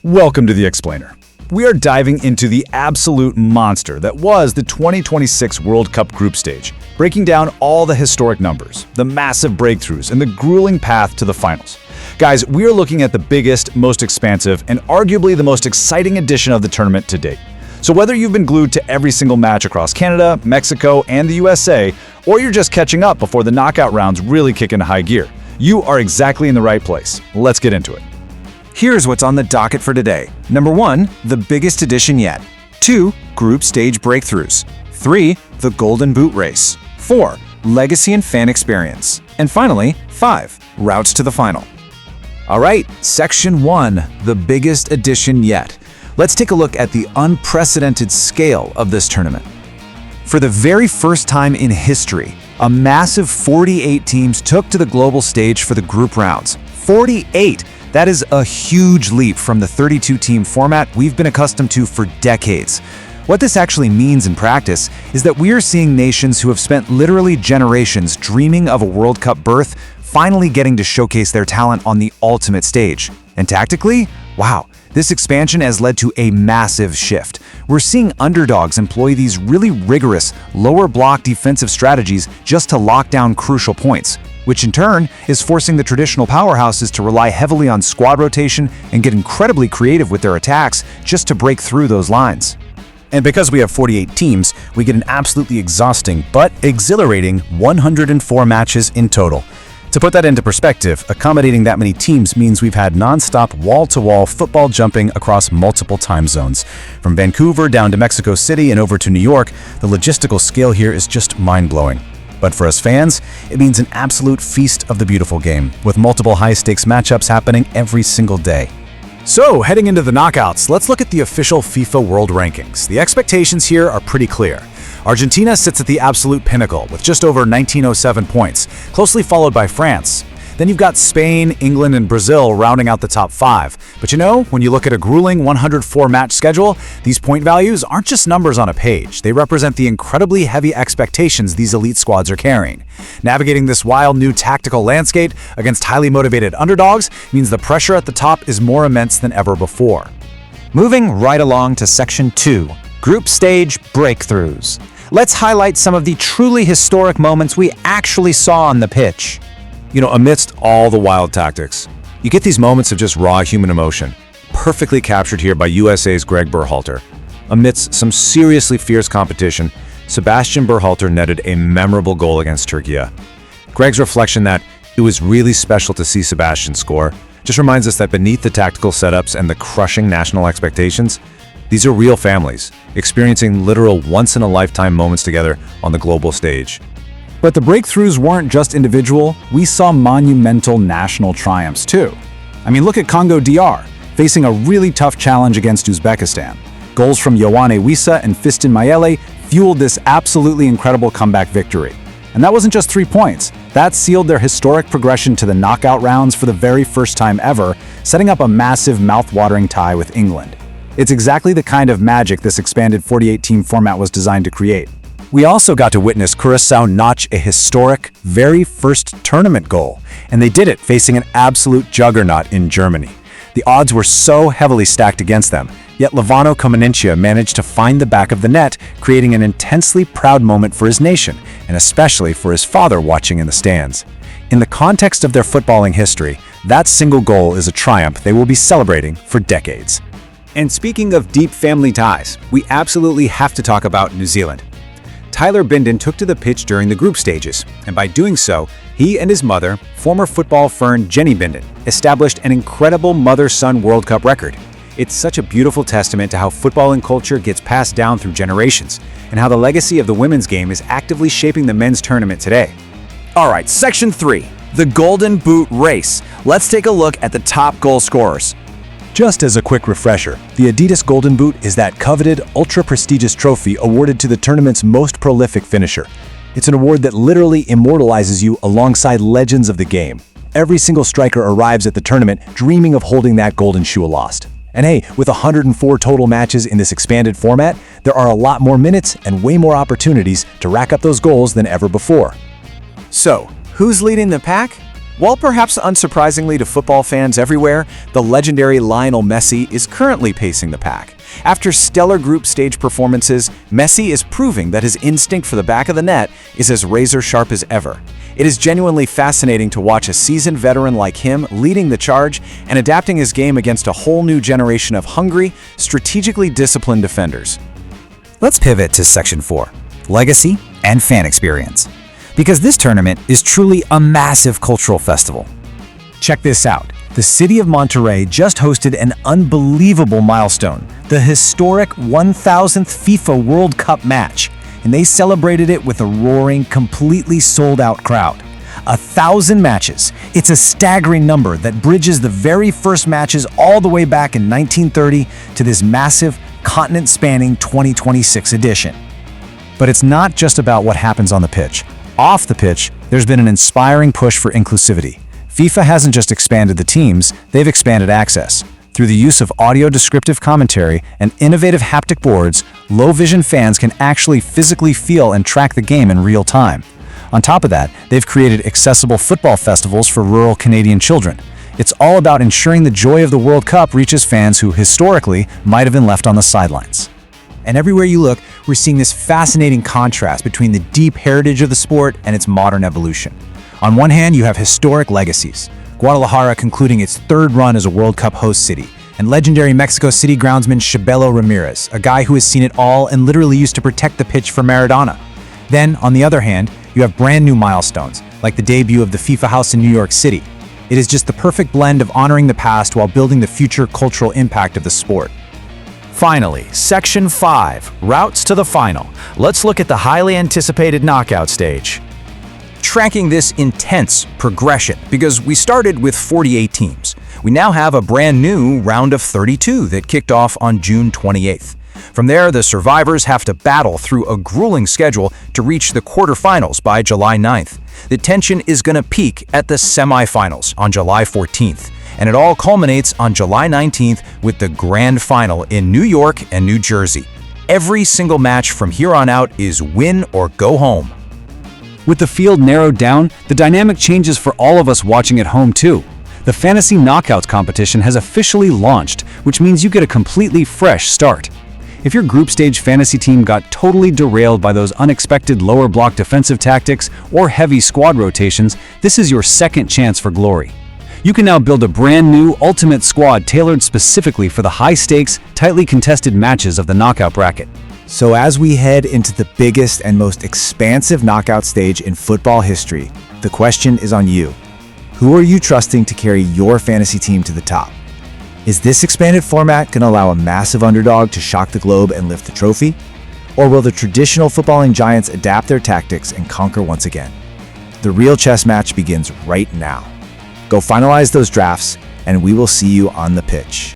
Welcome to The Explainer. We are diving into the absolute monster that was the 2026 World Cup group stage, breaking down all the historic numbers, the massive breakthroughs, and the grueling path to the finals. Guys, we are looking at the biggest, most expansive, and arguably the most exciting edition of the tournament to date. So whether you've been glued to every single match across Canada, Mexico, and the USA, or you're just catching up before the knockout rounds really kick into high gear, you are exactly in the right place. Let's get into it. Here's what's on the docket for today. Number 1, the biggest edition yet. 2, group stage breakthroughs. 3, the Golden Boot race. 4, legacy and fan experience. And finally, 5, routes to the final. All right, Section 1, the biggest edition yet. Let's take a look at the unprecedented scale of this tournament. For the very first time in history, a massive 48 teams took to the global stage for the group rounds. 48! That is a huge leap from the 32-team format we've been accustomed to for decades. What this actually means in practice is that we are seeing nations who have spent literally generations dreaming of a World Cup berth finally getting to showcase their talent on the ultimate stage. And tactically, wow, this expansion has led to a massive shift. We're seeing underdogs employ these really rigorous, lower block defensive strategies just to lock down crucial points, which in turn is forcing the traditional powerhouses to rely heavily on squad rotation and get incredibly creative with their attacks just to break through those lines. And because we have 48 teams, we get an absolutely exhausting but exhilarating 104 matches in total. To put that into perspective, accommodating that many teams means we've had non-stop wall-to-wall football jumping across multiple time zones. From Vancouver down to Mexico City and over to New York, the logistical scale here is just mind-blowing. But for us fans, it means an absolute feast of the beautiful game, with multiple high-stakes matchups happening every single day. So, heading into the knockouts, let's look at the official FIFA World Rankings. The expectations here are pretty clear. Argentina sits at the absolute pinnacle with just over 1907 points, closely followed by France. Then you've got Spain, England, and Brazil rounding out the top 5. But you know, when you look at a grueling 104-match schedule, these point values aren't just numbers on a page. They represent the incredibly heavy expectations these elite squads are carrying. Navigating this wild new tactical landscape against highly motivated underdogs means the pressure at the top is more immense than ever before. Moving right along to Section 2, group stage breakthroughs. Let's highlight some of the truly historic moments we actually saw on the pitch. You know, amidst all the wild tactics, you get these moments of just raw human emotion, perfectly captured here by USA's Greg Berhalter. Amidst some seriously fierce competition, Sebastian Berhalter netted a memorable goal against Turkey. Greg's reflection that it was really special to see Sebastian score just reminds us that beneath the tactical setups and the crushing national expectations, these are real families, experiencing literal once-in-a-lifetime moments together on the global stage. But the breakthroughs weren't just individual, we saw monumental national triumphs too. I mean, look at Congo DR, facing a really tough challenge against Uzbekistan. Goals from Yoane Wissa and Fiston Mayele fueled this absolutely incredible comeback victory. And that wasn't just 3 points, that sealed their historic progression to the knockout rounds for the very first time ever, setting up a massive mouth-watering tie with England. It's exactly the kind of magic this expanded 48-team format was designed to create. We also got to witness Curaçao notch a historic, very first tournament goal, and they did it facing an absolute juggernaut in Germany. The odds were so heavily stacked against them, yet Levano Comanintia managed to find the back of the net, creating an intensely proud moment for his nation, and especially for his father watching in the stands. In the context of their footballing history, that single goal is a triumph they will be celebrating for decades. And speaking of deep family ties, we absolutely have to talk about New Zealand. Tyler Bindon took to the pitch during the group stages, and by doing so, he and his mother, former football fern Jenny Bindon, established an incredible mother-son World Cup record. It's such a beautiful testament to how football and culture gets passed down through generations, and how the legacy of the women's game is actively shaping the men's tournament today. All right, Section 3, the Golden Boot race. Let's take a look at the top goal scorers. Just as a quick refresher, the Adidas Golden Boot is that coveted, ultra-prestigious trophy awarded to the tournament's most prolific finisher. It's an award that literally immortalizes you alongside legends of the game. Every single striker arrives at the tournament dreaming of holding that golden shoe aloft. And hey, with 104 total matches in this expanded format, there are a lot more minutes and way more opportunities to rack up those goals than ever before. So, who's leading the pack? While perhaps unsurprisingly to football fans everywhere, the legendary Lionel Messi is currently pacing the pack. After stellar group stage performances, Messi is proving that his instinct for the back of the net is as razor-sharp as ever. It is genuinely fascinating to watch a seasoned veteran like him leading the charge and adapting his game against a whole new generation of hungry, strategically disciplined defenders. Let's pivot to Section 4, Legacy and Fan Experience, because this tournament is truly a massive cultural festival. Check this out. The city of Monterrey just hosted an unbelievable milestone, the historic 1000th FIFA World Cup match, and they celebrated it with a roaring, completely sold-out crowd. 1,000 matches. It's a staggering number that bridges the very first matches all the way back in 1930 to this massive, continent-spanning 2026 edition. But it's not just about what happens on the pitch. Off the pitch, there's been an inspiring push for inclusivity. FIFA hasn't just expanded the teams, they've expanded access. Through the use of audio descriptive commentary and innovative haptic boards, low-vision fans can actually physically feel and track the game in real time. On top of that, they've created accessible football festivals for rural Canadian children. It's all about ensuring the joy of the World Cup reaches fans who historically might have been left on the sidelines. And everywhere you look, we're seeing this fascinating contrast between the deep heritage of the sport and its modern evolution. On one hand, you have historic legacies. Guadalajara concluding its third run as a World Cup host city, and legendary Mexico City groundsman Chabelo Ramirez, a guy who has seen it all and literally used to protect the pitch for Maradona. Then, on the other hand, you have brand new milestones, like the debut of the FIFA House in New York City. It is just the perfect blend of honoring the past while building the future cultural impact of the sport. Finally, Section 5, Routes to the Final. Let's look at the highly anticipated knockout stage. Tracking this intense progression, because we started with 48 teams. We now have a brand new round of 32 that kicked off on June 28th. From there, the survivors have to battle through a grueling schedule to reach the quarterfinals by July 9th. The tension is going to peak at the semifinals on July 14th, and it all culminates on July 19th with the grand final in New York and New Jersey. Every single match from here on out is win or go home. With the field narrowed down, the dynamic changes for all of us watching at home too. The Fantasy Knockouts competition has officially launched, which means you get a completely fresh start. If your group stage fantasy team got totally derailed by those unexpected lower block defensive tactics or heavy squad rotations, this is your second chance for glory. You can now build a brand new ultimate squad tailored specifically for the high-stakes, tightly contested matches of the knockout bracket. So as we head into the biggest and most expansive knockout stage in football history, the question is on you. Who are you trusting to carry your fantasy team to the top? Is this expanded format going to allow a massive underdog to shock the globe and lift the trophy? Or will the traditional footballing giants adapt their tactics and conquer once again? The real chess match begins right now. Go finalize those drafts, and we will see you on the pitch.